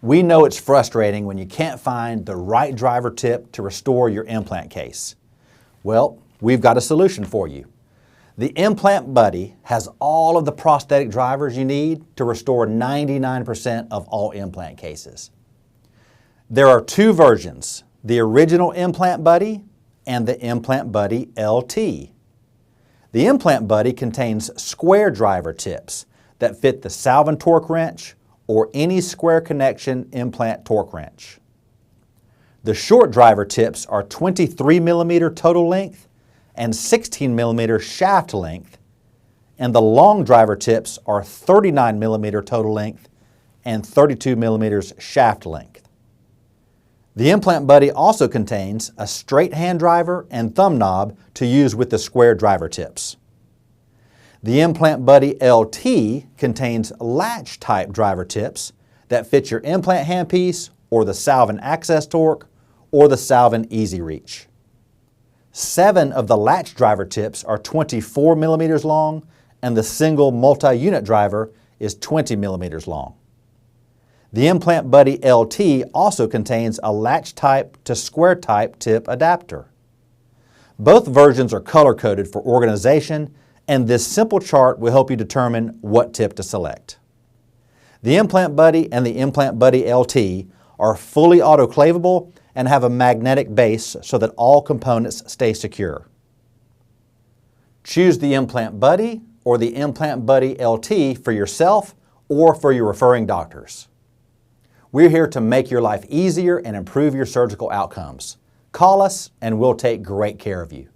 We know it's frustrating when you can't find the right driver tip to restore your implant case. Well, we've got a solution for you. The Implant Buddy has all of the prosthetic drivers you need to restore 99% of all implant cases. There are two versions, the original Implant Buddy and the Implant Buddy LT. The Implant Buddy contains square driver tips that fit the Salvin torque wrench or any square connection implant torque wrench. The short driver tips are 23 millimeter total length and 16 millimeter shaft length, and the long driver tips are 39 millimeter total length and 32 millimeters shaft length. The Implant Buddy also contains a straight hand driver and thumb knob to use with the square driver tips. The Implant Buddy LT contains latch type driver tips that fit your implant handpiece or the Salvin access torque or the Salvin Easy Reach. 7 of the latch driver tips are 24 millimeters long and the single multi-unit driver is 20 millimeters long. The Implant Buddy LT also contains a latch type to square type tip adapter. Both versions are color coded for organization, and this simple chart will help you determine what tip to select. The Implant Buddy and the Implant Buddy LT are fully autoclavable and have a magnetic base so that all components stay secure. Choose the Implant Buddy or the Implant Buddy LT for yourself or for your referring doctors. We're here to make your life easier and improve your surgical outcomes. Call us and we'll take great care of you.